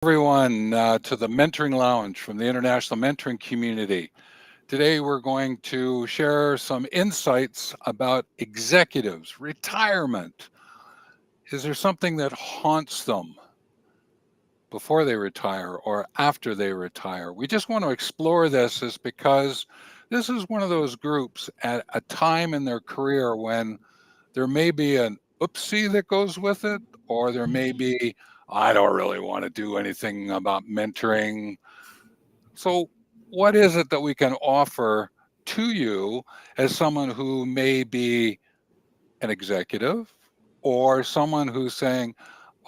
Everyone to the Mentoring Lounge from the International Mentoring Community. Today we're going to share some insights about executives, retirement. Is there something that haunts them before they retire or after they retire? We just want to explore this is because this is one of those groups at a time in their career when there may be an oopsie that goes with it, or there may be, I don't really want to do anything about mentoring. So, what is it that we can offer to you as someone who may be an executive or someone who's saying,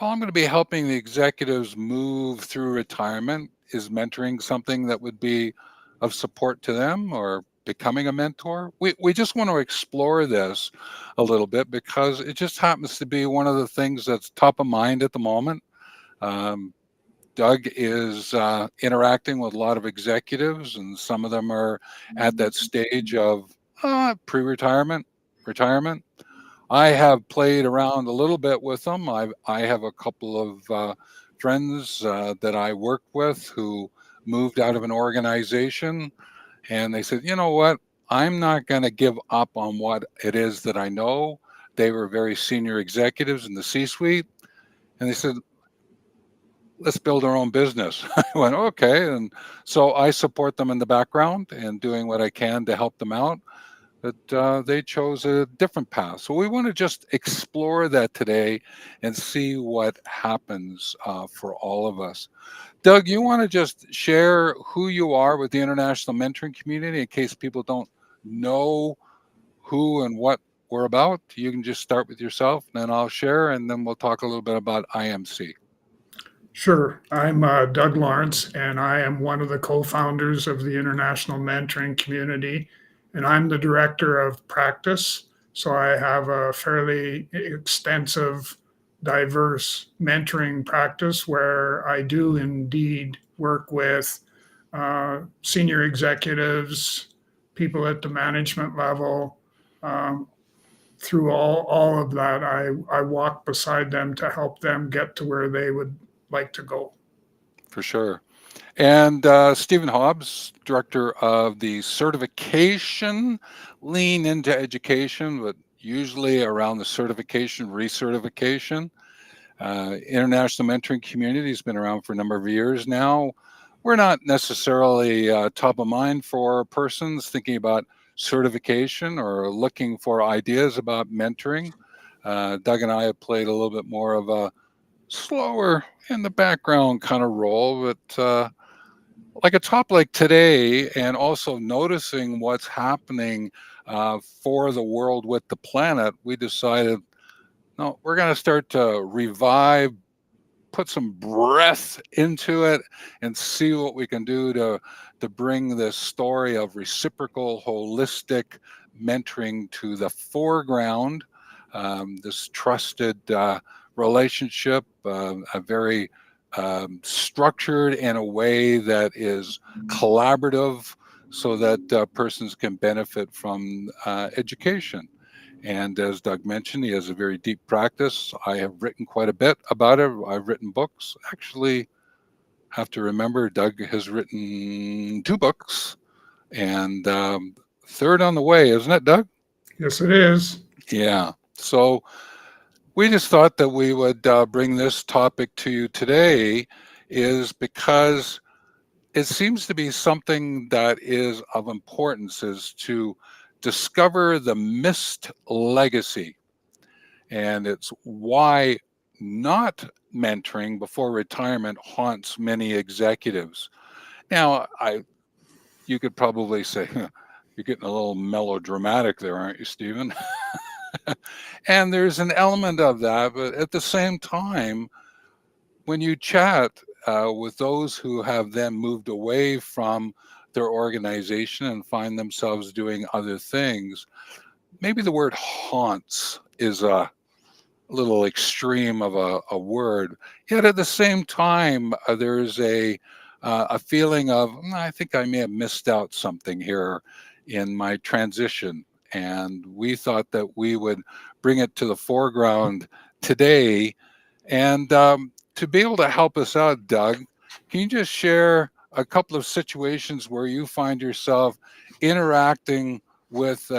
well, I'm going to be helping the executives move through retirement? Is mentoring something that would be of support to them or becoming a mentor? We just want to explore this a little bit because it just happens to be one of the things that's top of mind at the moment. Um, Doug is interacting with a lot of executives, and some of them are at that stage of pre-retirement, retirement. I have played around a little bit with them. I have a couple of friends that I work with who moved out of an organization, and they said, you know what? I'm not going to give up on what it is that I know. They were very senior executives in the C-suite, and they said, let's build our own business. I went, okay. And so I support them in the background and doing what I can to help them out. But they chose a different path. So we want to just explore that today and see what happens for all of us. Doug, you want to just share who you are with the international mentoring community in case people don't know who and what we're about? You can just start with yourself, and then I'll share, and then we'll talk a little bit about IMC. Sure. I'm Doug Lawrence, and I am one of the co founders of the International Mentoring Community, and I'm the director of practice. So I have a fairly extensive, diverse mentoring practice where I do indeed work with senior executives, people at the management level. Um, Through all of that, I walk beside them to help them get to where they would like to go. For sure. And Stephen Hobbs, director of the certification, lean into education, but usually around the certification, recertification. International Mentoring Community has been around for a number of years now. We're not necessarily top of mind for persons thinking about certification or looking for ideas about mentoring. Doug and I have played a little bit more of a slower in the background kind of role, but like a top like today, and also noticing what's happening for the world with the planet, we decided, no, we're going to start to revive, put some breath into it, and see what we can do to bring this story of reciprocal, holistic mentoring to the foreground. This trusted relationship, a very structured in a way that is collaborative so that persons can benefit from education. And as Doug mentioned, he has a very deep practice. I have written quite a bit about it. I've written books. Actually, have to remember Doug has written two books, and third on the way, isn't it, Doug? Yes, it is. Yeah. So we just thought that we would bring this topic to you today, is because it seems to be something that is of importance, is to discover the missed legacy. And it's why not mentoring before retirement haunts many executives. Now, you could probably say, "Huh, you're getting a little melodramatic there, aren't you, Stephen?" And there's an element of that, but at the same time, when you chat with those who have then moved away from their organization and find themselves doing other things, maybe the word haunts is a little extreme of a word. Yet at the same time, there's a feeling of, I think I may have missed out something here in my transition. And we thought that we would bring it to the foreground today. And to be able to help us out, Doug, can you just share a couple of situations where you find yourself interacting with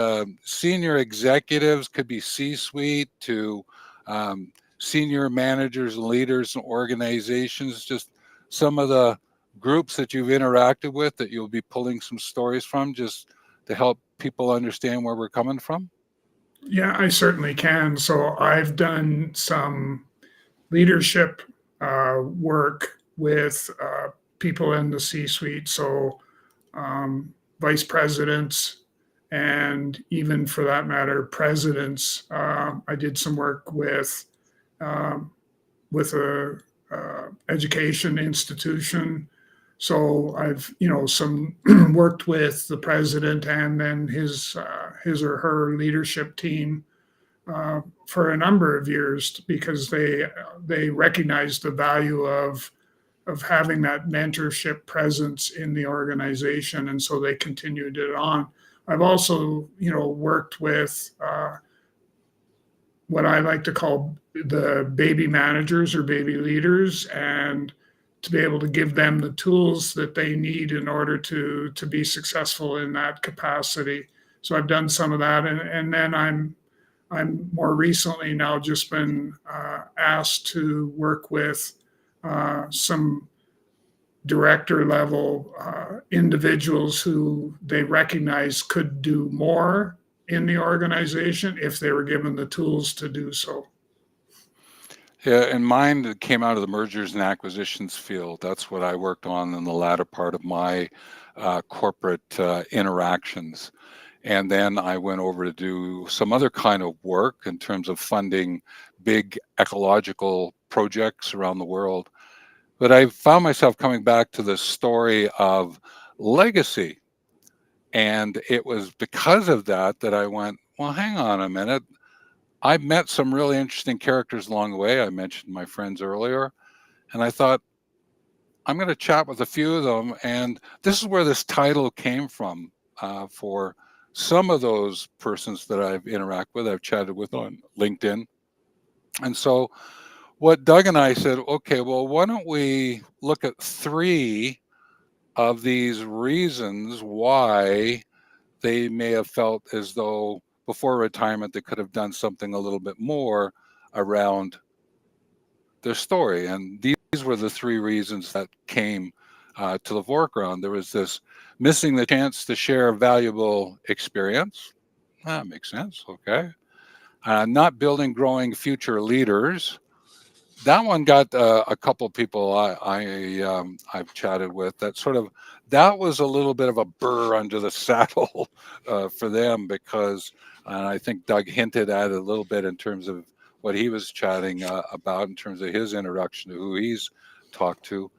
senior executives, could be C-suite to senior managers and leaders and organizations, just some of the groups that you've interacted with that you'll be pulling some stories from just to help people understand where we're coming from? Yeah, I certainly can. So I've done some leadership work with people in the C-suite. So vice presidents, and even for that matter, presidents. I did some work um, with a education institution. So I've some worked with the president and then his or her leadership team for a number of years because they recognize the value of having that mentorship presence in the organization, and so they continued it on. I've also, worked with what I like to call the baby managers or baby leaders, and to be able to give them the tools that they need in order to be successful in that capacity. So I've done some of that, and then I'm more recently now just been asked to work with some director level individuals who they recognize could do more in the organization if they were given the tools to do so. Yeah, and mine came out of the mergers and acquisitions field. That's what I worked on in the latter part of my corporate interactions. And then I went over to do some other kind of work in terms of funding big ecological projects around the world. But I found myself coming back to the story of legacy. And it was because of that that I went, well, hang on a minute. I've met some really interesting characters along the way. I mentioned my friends earlier. And I thought, I'm going to chat with a few of them. And this is where this title came from for some of those persons that I've interacted with, I've chatted with on LinkedIn. And so what Doug and I said, okay, well, why don't we look at 3 of these reasons why they may have felt as though before retirement they could have done something a little bit more around their story. And these were the 3 reasons that came to the foreground. There was this missing the chance to share valuable experience. That makes sense. Okay. Not building growing future leaders. That one got a couple of people I've chatted with. That was a little bit of a burr under the saddle for them because, and I think Doug hinted at it a little bit in terms of what he was chatting about in terms of his introduction to who he's talked to.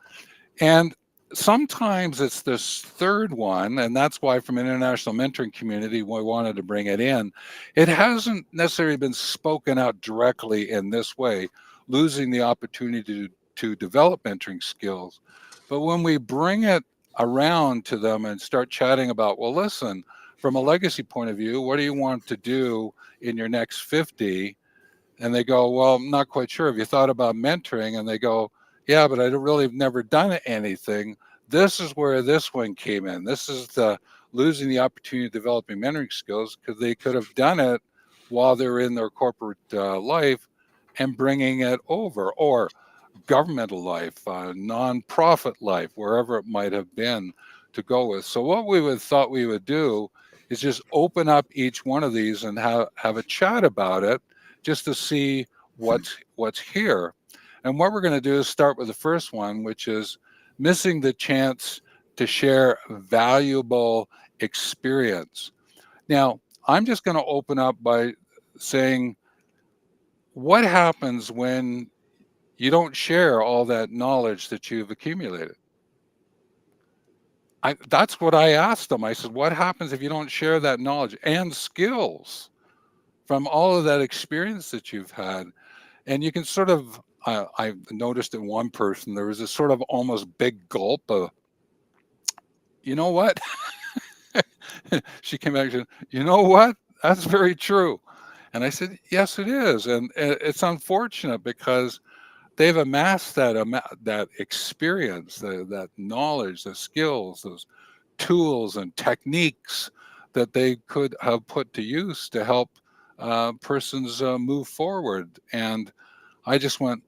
And sometimes it's this third one, and that's why from an international mentoring community, we wanted to bring it in. It hasn't necessarily been spoken out directly in this way, losing the opportunity to develop mentoring skills. But when we bring it around to them and start chatting about, well, listen, from a legacy point of view, what do you want to do in your next 50? And they go, well, I'm not quite sure. Have you thought about mentoring? And they go, yeah, but I don't really have never done anything. This is where this one came in. This is the losing the opportunity of developing mentoring skills because they could have done it while they're in their corporate life and bringing it over, or governmental life, nonprofit life, wherever it might have been to go with. So what we would thought we would do is just open up each one of these and have a chat about it just to see what's here. And what we're going to do is start with the first one, which is missing the chance to share valuable experience. Now, I'm just going to open up by saying, what happens when you don't share all that knowledge that you've accumulated? That's what I asked them. I said, what happens if you don't share that knowledge and skills from all of that experience that you've had? And you can sort of, I noticed in one person, there was a sort of almost big gulp of, you know what? She came back and said, you know what? That's very true. And I said, yes, it is. And it's unfortunate because they've amassed that experience, that knowledge, the skills, those tools and techniques that they could have put to use to help persons move forward. And I just went,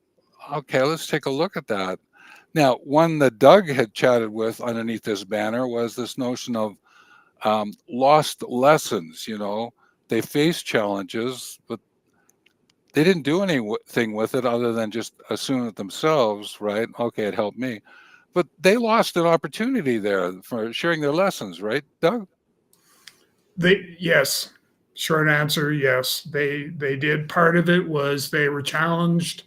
okay, let's take a look at that. Now, one that Doug had chatted with underneath this banner was this notion of lost lessons. They faced challenges, but they didn't do anything with it other than just assume it themselves, right? Okay, it helped me. But they lost an opportunity there for sharing their lessons, right, Doug? Yes, short answer, yes. They did. Part of it was they were challenged.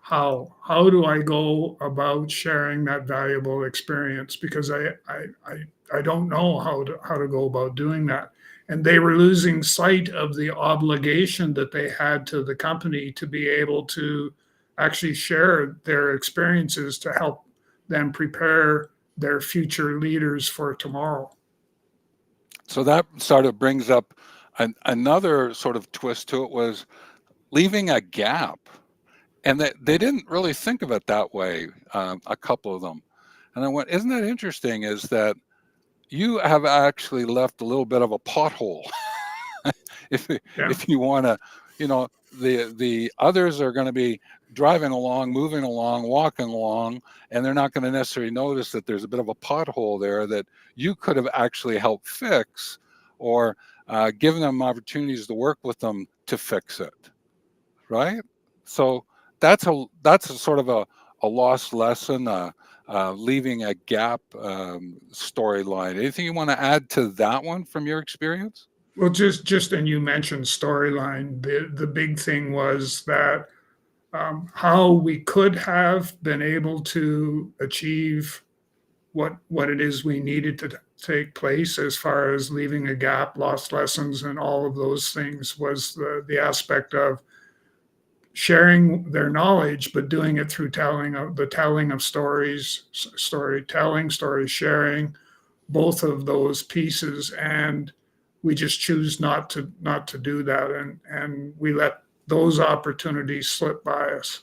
How do I go about sharing that valuable experience? Because I don't know how to go about doing that. And they were losing sight of the obligation that they had to the company to be able to actually share their experiences to help them prepare their future leaders for tomorrow. So that sort of brings up another sort of twist to it, was leaving a gap. And they didn't really think of it that way, a couple of them. And I went, isn't that interesting, is that you have actually left a little bit of a pothole. if Yeah. if you want to, the others are going to be driving along, moving along, walking along, and they're not going to necessarily notice that there's a bit of a pothole there that you could have actually helped fix, or given them opportunities to work with them to fix it, right? So that's a sort of a lost lesson, leaving a gap storyline. Anything you want to add to that one from your experience? Well, and you mentioned storyline. The big thing was that how we could have been able to achieve what it is we needed to take place as far as leaving a gap, lost lessons, and all of those things was the aspect of sharing their knowledge, but doing it through telling of stories, storytelling, story sharing, both of those pieces. And we just choose not to do that, and we let those opportunities slip by us.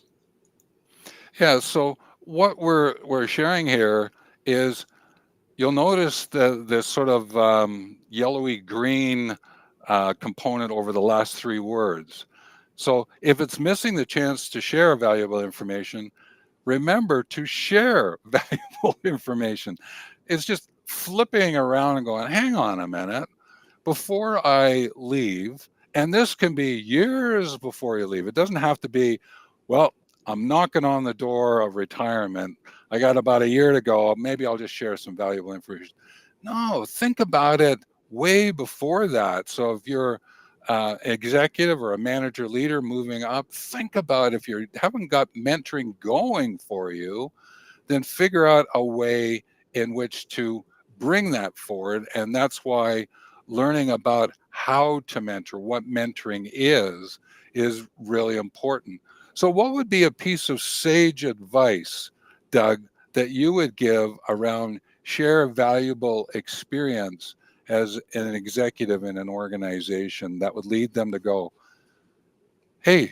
Yeah. So what we're sharing here is, you'll notice this sort of yellowy green component over the last three words. So if it's missing the chance to share valuable information, remember to share valuable information. It's just flipping around and going, hang on a minute, before I leave, and this can be years before you leave. It doesn't have to be, well, I'm knocking on the door of retirement. I got about a year to go. Maybe I'll just share some valuable information. No, think about it way before that. So if you're executive or a manager leader moving up, think about, if you haven't got mentoring going for you, then figure out a way in which to bring that forward. And that's why learning about how to mentor, what mentoring is really important. So what would be a piece of sage advice, Doug, that you would give around share valuable experience as an executive in an organization that would lead them to go, hey,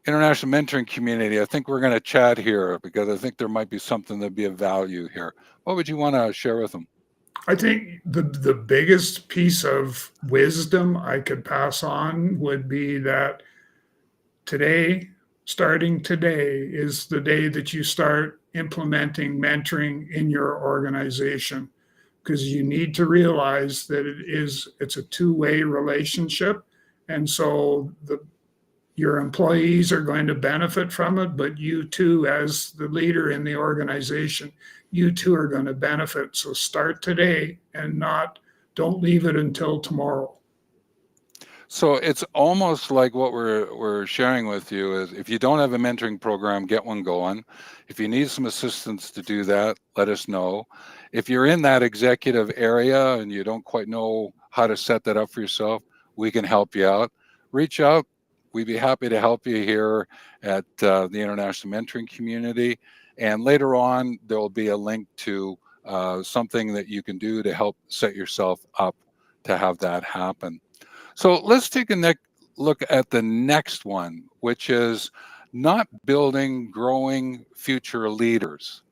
international mentoring community, I think we're going to chat here because I think there might be something that'd be of value here. What would you want to share with them? I think the biggest piece of wisdom I could pass on would be that today, starting today, is the day that you start implementing mentoring in your organization, because you need to realize that it's a two-way relationship. And so your employees are going to benefit from it, but you too, as the leader in the organization, you too are going to benefit. So start today and don't leave it until tomorrow. So it's almost like what we're sharing with you is, if you don't have a mentoring program, get one going. If you need some assistance to do that, let us know. If you're in that executive area and you don't quite know how to set that up for yourself, we can help you out. Reach out. We'd be happy to help you here at the International Mentoring Community. And later on, there'll be a link to something that you can do to help set yourself up to have that happen. So let's take a look at the next one, which is not building growing future leaders.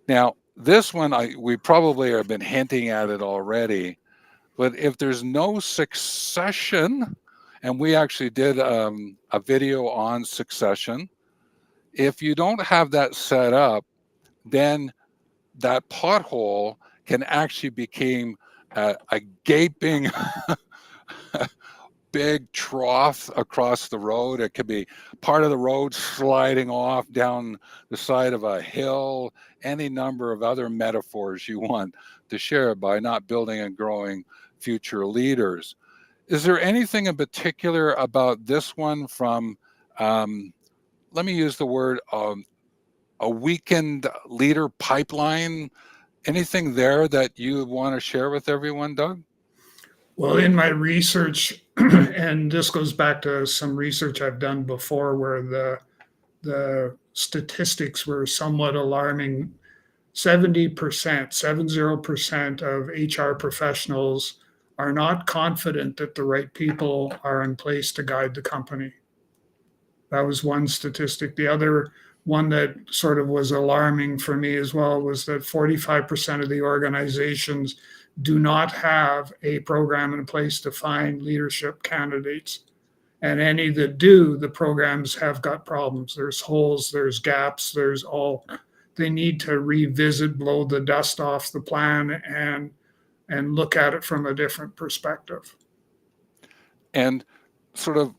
Now, this one, we probably have been hinting at it already, but if there's no succession, and we actually did a video on succession, if you don't have that set up, then that pothole can actually become a gaping big trough across the road. It could be part of the road sliding off down the side of a hill, any number of other metaphors you want to share by not building and growing future leaders. Is there anything in particular about this one from, let me use the word, a weakened leader pipeline? Anything there that you want to share with everyone, Doug? Well, in my research, and this goes back to some research I've done before where the statistics were somewhat alarming. 70%, 70% of HR professionals are not confident that the right people are in place to guide the company. That was one statistic. The other one that sort of was alarming for me as well was that 45% of the organizations do not have a program in place to find leadership candidates. And any that do, the programs have got problems. There's holes, there's gaps, there's all. They need to revisit, blow the dust off the plan, and look at it from a different perspective. And sort of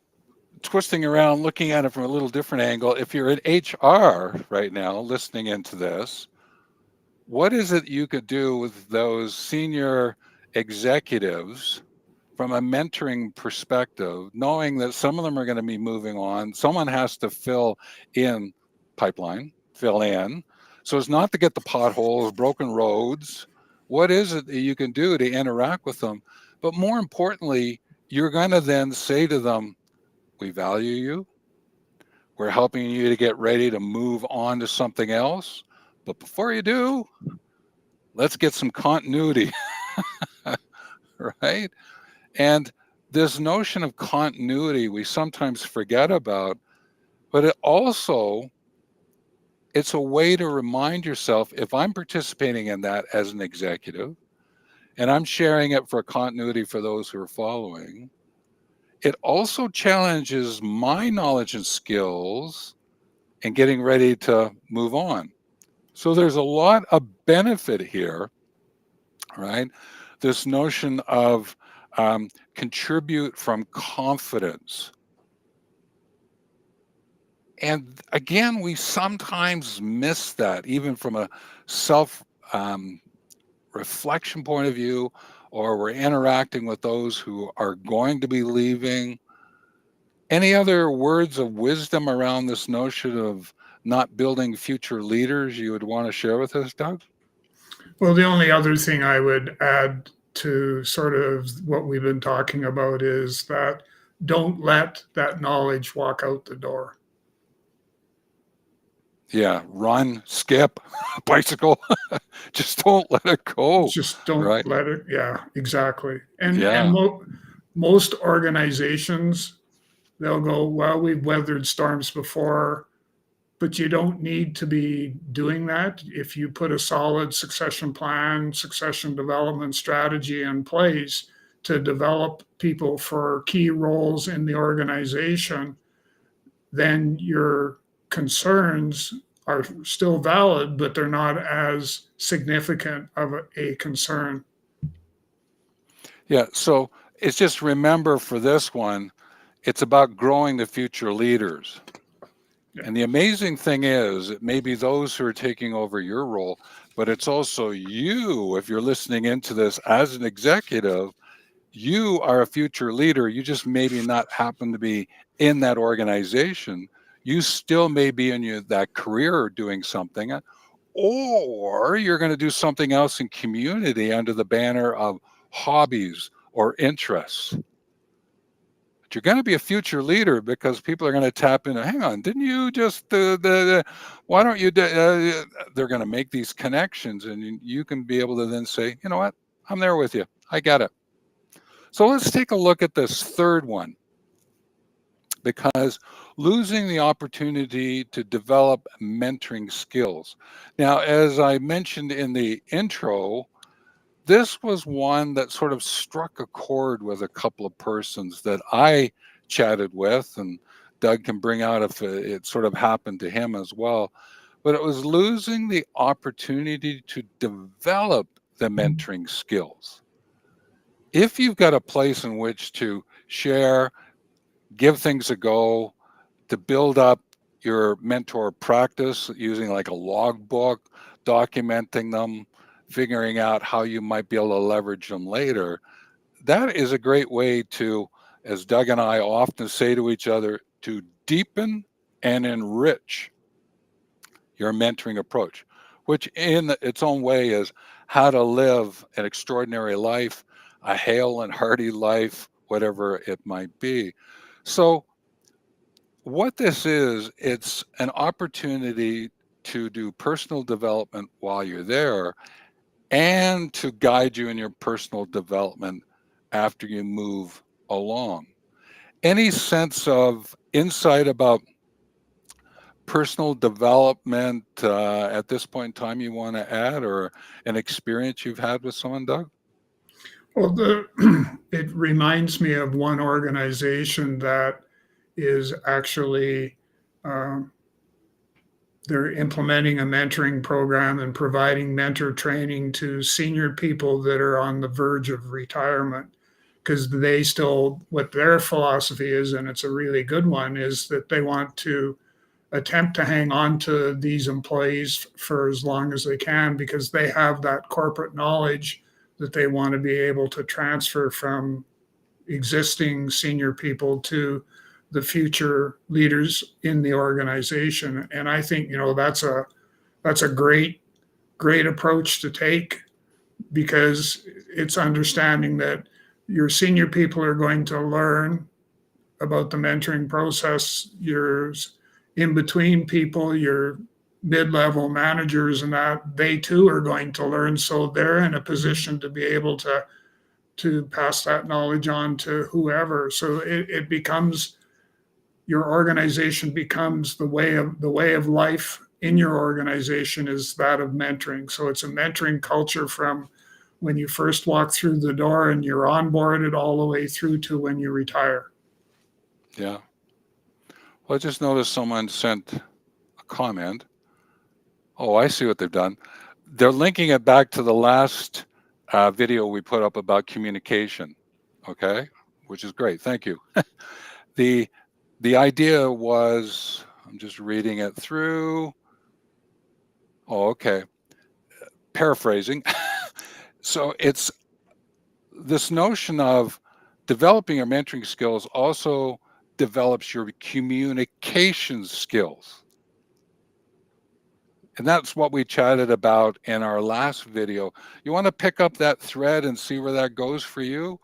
twisting around, looking at it from a little different angle, if you're in HR right now listening into this, what is it you could do with those senior executives from a mentoring perspective, knowing that some of them are going to be moving on? Someone has to fill in pipeline, fill in. So it's not to get the potholes, broken roads. What is it that you can do to interact with them? But more importantly, you're going to then say to them, we value you. We're helping you to get ready to move on to something else. But before you do, let's get some continuity, right? And this notion of continuity we sometimes forget about, but it's a way to remind yourself, if I'm participating in that as an executive, and I'm sharing it for continuity for those who are following, it also challenges my knowledge and skills and getting ready to move on. So there's a lot of benefit here, right? This notion of contribute from confidence. And again, we sometimes miss that, even from a self reflection point of view, or we're interacting with those who are going to be leaving. Any other words of wisdom around this notion of not building future leaders you would want to share with us, Doug? Well, the only other thing I would add to sort of what we've been talking about is that don't let that knowledge walk out the door. Yeah, run, skip, bicycle. Just don't let it go. Just don't Right? let it. Yeah, exactly. And Yeah. most organizations, they'll go, well, we've weathered storms before, but you don't need to be doing that. If you put a solid succession plan, succession development strategy in place to develop people for key roles in the organization, then your concerns are still valid, but they're not as significant of a concern. Yeah. So it's just remember for this one, it's about growing the future leaders. Yeah. And the amazing thing is, it may be those who are taking over your role, but it's also you, if you're listening into this as an executive, you are a future leader. You just maybe not happen to be in that organization. You still may be in that career doing something, or you're going to do something else in community under the banner of hobbies or interests. But you're going to be a future leader because people are going to tap into, hang on, didn't you just, why don't you, they're going to make these connections, and you can be able to then say, you know what, I'm there with you. I get it. So let's take a look at this third one. because losing the opportunity to develop mentoring skills. Now, as I mentioned in the intro, this was one that sort of struck a chord with a couple of persons that I chatted with, and Doug can bring out if it sort of happened to him as well. But it was losing the opportunity to develop the mentoring skills. If you've got a place in which to share, give things a go, to build up your mentor practice using like a logbook, documenting them, figuring out how you might be able to leverage them later, that is a great way to, as Doug and I often say to each other, to deepen and enrich your mentoring approach, which in its own way is how to live an extraordinary life, a hale and hearty life, whatever it might be. So what this is, it's an opportunity to do personal development while you're there and to guide you in your personal development after you move along. Any sense of insight about personal development at this point in time you want to add, or an experience you've had with someone, Doug? Well, it reminds me of one organization that is actually um, they're implementing a mentoring program and providing mentor training to senior people that are on the verge of retirement, because they still, what their philosophy is, and it's a really good one, is that they want to attempt to hang on to these employees for as long as they can, because they have that corporate knowledge that they want to be able to transfer from existing senior people to the future leaders in the organization. And I think, that's a great approach to take, because it's understanding that your senior people are going to learn about the mentoring process. Your in between people, your mid-level managers, and that they too are going to learn. So they're in a position to be able to pass that knowledge on to whoever. So it becomes, your organization becomes the way of life in your organization is that of mentoring. So it's a mentoring culture from when you first walk through the door and you're onboarded all the way through to when you retire. Yeah. Well, I just noticed someone sent a comment. Oh, I see what they've done. They're linking it back to the last video we put up about communication. Okay, which is great. Thank you. the The idea was, I'm just reading it through. Oh, okay. Paraphrasing. So it's this notion of developing your mentoring skills also develops your communication skills. And that's what we chatted about in our last video. You want to pick up that thread and see where that goes for you?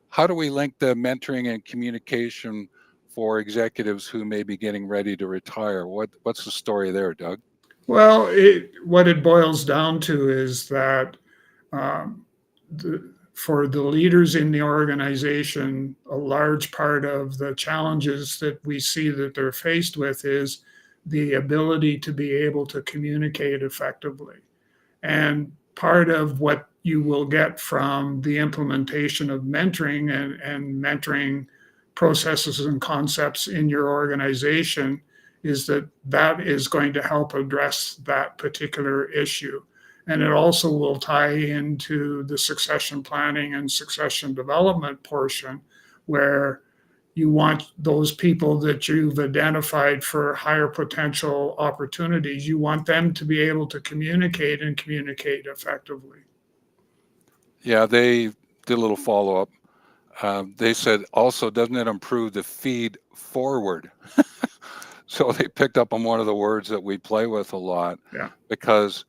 How do we link the mentoring and communication for executives who may be getting ready to retire? What's the story there, Doug? Well, what it boils down to is that um, for the leaders in the organization, a large part of the challenges that we see that they're faced with is the ability to be able to communicate effectively. And part of what you will get from the implementation of mentoring and mentoring processes and concepts in your organization is that that is going to help address that particular issue. And it also will tie into the succession planning and succession development portion, where you want those people that you've identified for higher potential opportunities, you want them to be able to communicate and communicate effectively. Yeah, they did a little follow up. They said also, doesn't it improve the feed forward? So they picked up on one of the words that we play with a lot, Yeah. because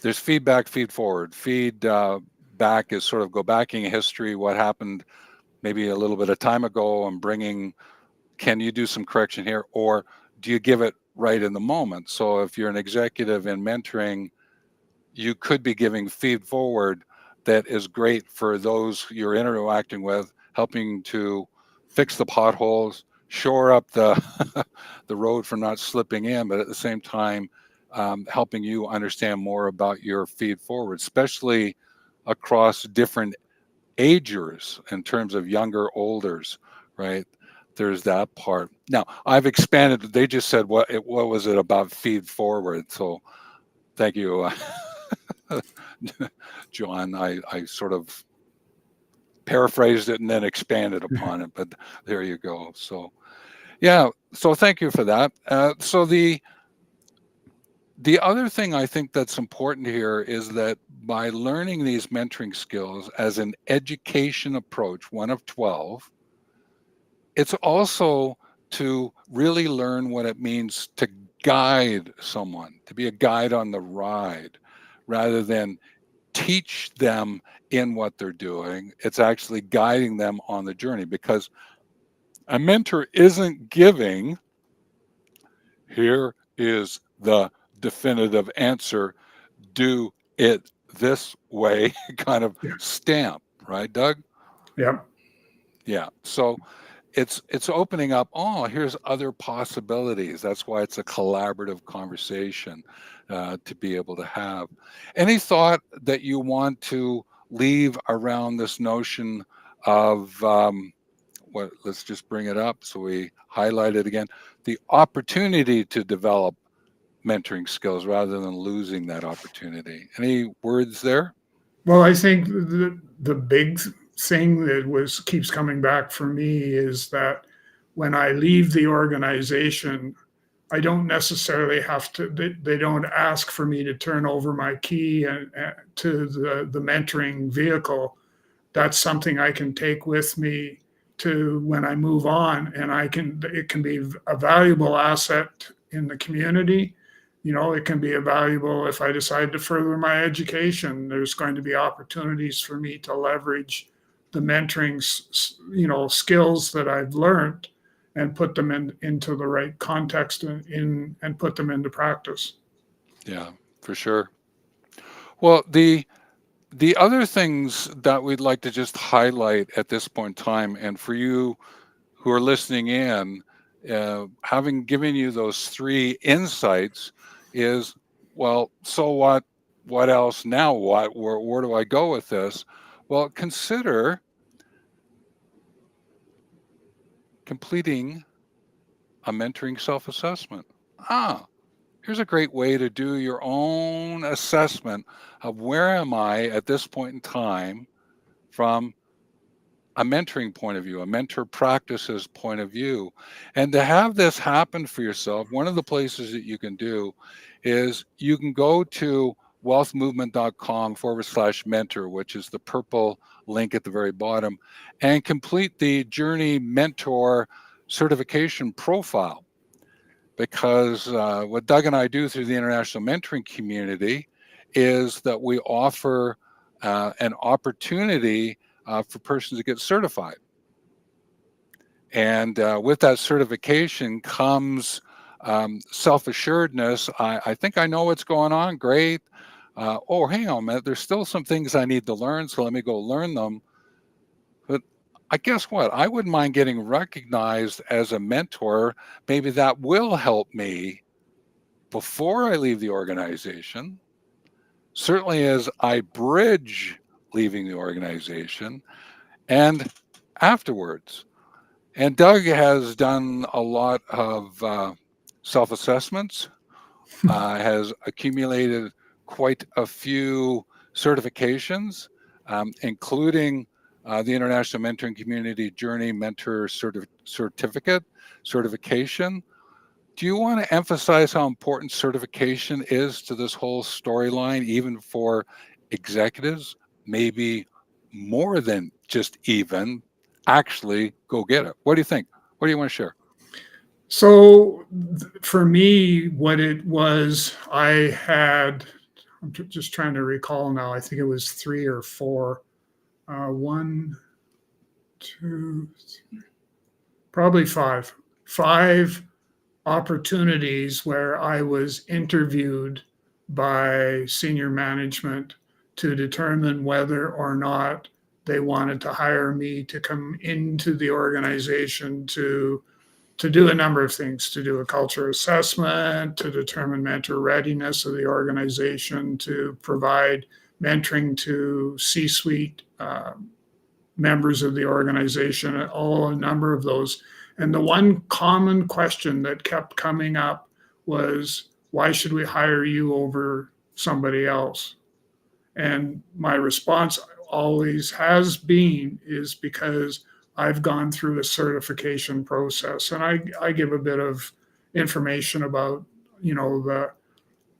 there's feedback, feed forward. Feed back is sort of go backing history, what happened maybe a little bit of time ago, and bringing, can you do some correction here? Or do you give it right in the moment? So if you're an executive in mentoring, you could be giving feed forward that is great for those you're interacting with, helping to fix the potholes, shore up the the road for not slipping in, but at the same time, helping you understand more about your feed forward, especially across different agers in terms of younger, olders, right? There's that part. Now, I've expanded. They just said what was it about feed forward? So thank you, John. I sort of paraphrased it and then expanded upon it, but there you go. So yeah, so thank you for that. So the other thing I think that's important here is that by learning these mentoring skills as an education approach, one of 12, it's also to really learn what it means to guide someone, to be a guide on the ride, rather than teach them in what they're doing. It's actually guiding them on the journey, because a mentor isn't giving, here is the definitive answer, do it this way kind of Yeah. stamp, right, Doug? Yeah. Yeah. So it's opening up, oh, here's other possibilities. That's why it's a collaborative conversation to be able to have. Any thought that you want to leave around this notion of what, let's just bring it up so we highlight it again, the opportunity to develop mentoring skills rather than losing that opportunity. Any words there? Well, I think the big thing that keeps coming back for me is that when I leave the organization, I don't necessarily have to. They don't ask for me to turn over my key to the mentoring vehicle. That's something I can take with me to when I move on, and it can be a valuable asset in the community. It can be a valuable if I decide to further my education. There's going to be opportunities for me to leverage the mentoring, skills that I've learned and put them into the right context and put them into practice. Yeah, for sure. Well, the other things that we'd like to just highlight at this point in time, and for you who are listening in, having given you those three insights, is, well, so what? What else now? Where do I go with this? Well, consider completing a mentoring self-assessment. Ah, here's a great way to do your own assessment of where am I at this point in time from a mentoring point of view, a mentor practices point of view. And to have this happen for yourself, one of the places that you can do is you can go to wealthmovement.com/mentor, which is the purple link at the very bottom, and complete the Journey Mentor certification profile. Because what Doug and I do through the International Mentoring Community is that we offer an opportunity for persons to get certified. And with that certification comes self-assuredness. I think I know what's going on. Great. Oh, hang on a minute. There's still some things I need to learn, so let me go learn them. But I guess what? I wouldn't mind getting recognized as a mentor. Maybe that will help me before I leave the organization. Certainly as I bridge leaving the organization and afterwards. And Doug has done a lot of self-assessments, has accumulated quite a few certifications, including the International Mentoring Community Journey Mentor certification. Do you want to emphasize how important certification is to this whole storyline, even for executives? Maybe more than just even actually go get it. What do you think? What do you want to share? So for me, what it was, I'm just trying to recall now. I think it was three or four. One, two, three, probably five. Five opportunities where I was interviewed by senior management to determine whether or not they wanted to hire me to come into the organization to to do a number of things, to do a culture assessment, to determine mentor readiness of the organization, to provide mentoring to C-suite members of the organization, a number of those. And the one common question that kept coming up was, why should we hire you over somebody else? And my response always has been is because I've gone through a certification process, and I give a bit of information about, the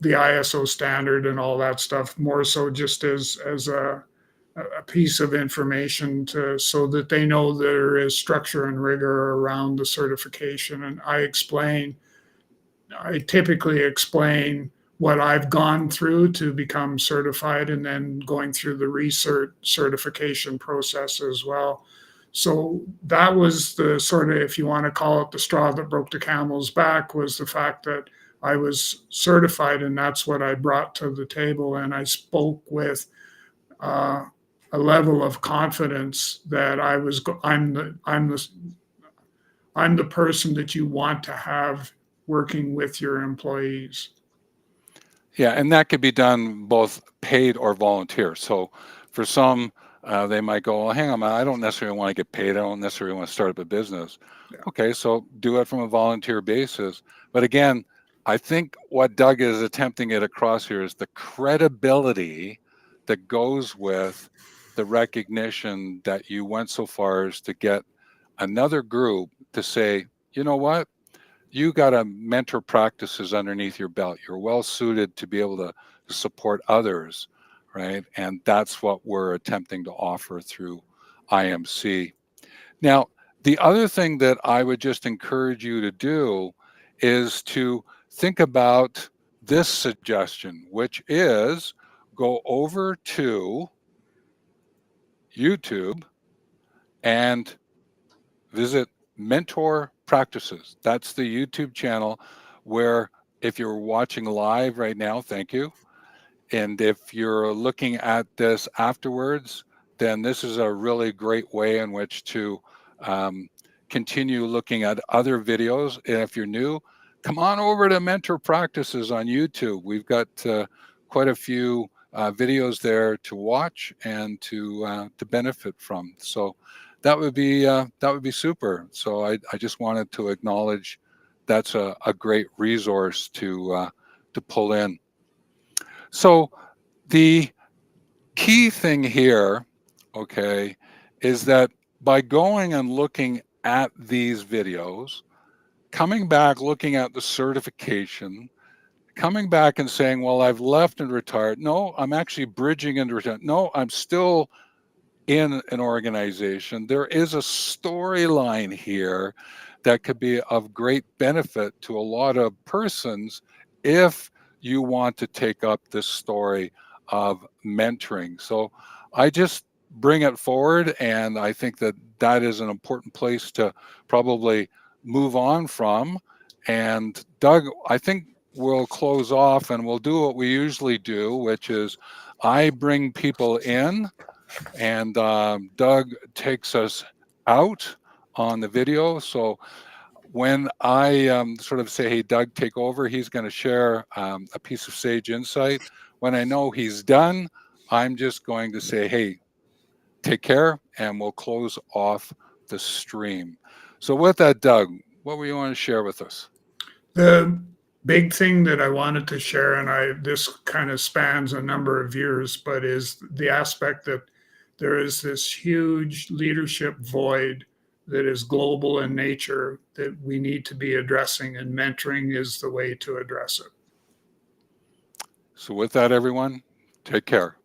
ISO standard and all that stuff, more so just as a piece of information so that they know there is structure and rigor around the certification. And I typically explain what I've gone through to become certified, and then going through the research certification process as well. So that was the sort of, if you want to call it, the straw that broke the camel's back, was the fact that I was certified, and that's what I brought to the table. And I spoke with a level of confidence that I'm the person that you want to have working with your employees. Yeah, and that could be done both paid or volunteer. So for some, they might go, well, hang on, I don't necessarily want to get paid. I don't necessarily want to start up a business. Yeah. Okay, so do it from a volunteer basis. But again, I think what Doug is attempting to get across here is the credibility that goes with the recognition that you went so far as to get another group to say, you know what? You got a mentor practices underneath your belt. You're well suited to be able to support others, right? And that's what we're attempting to offer through IMC. Now, the other thing that I would just encourage you to do is to think about this suggestion, which is go over to YouTube and visit Mentor Practices. That's the YouTube channel where, if you're watching live right now, thank you. And if you're looking at this afterwards, then this is a really great way in which to continue looking at other videos. And if you're new, come on over to Mentor Practices on YouTube. We've got quite a few videos there to watch and to benefit from. So that would be super. So I just wanted to acknowledge that's a great resource to pull in. So the key thing here, okay, is that by going and looking at these videos, coming back, looking at the certification, coming back and saying, well, I've left and retired. No, I'm actually bridging into retirement. No, I'm still in an organization. There is a storyline here that could be of great benefit to a lot of persons if you want to take up this story of mentoring. So I just bring it forward, and I think that that is an important place to probably move on from. And Doug, I think we'll close off and we'll do what we usually do, which is I bring people in, and Doug takes us out on the video. So when I sort of say, hey, Doug, take over, he's going to share a piece of sage insight. When I know he's done, I'm just going to say, hey, take care, and we'll close off the stream. So with that, Doug, what were you want to share with us? The big thing that I wanted to share, and this kind of spans a number of years, but is the aspect that there is this huge leadership void that is global in nature that we need to be addressing, and mentoring is the way to address it. So with that, everyone, take care.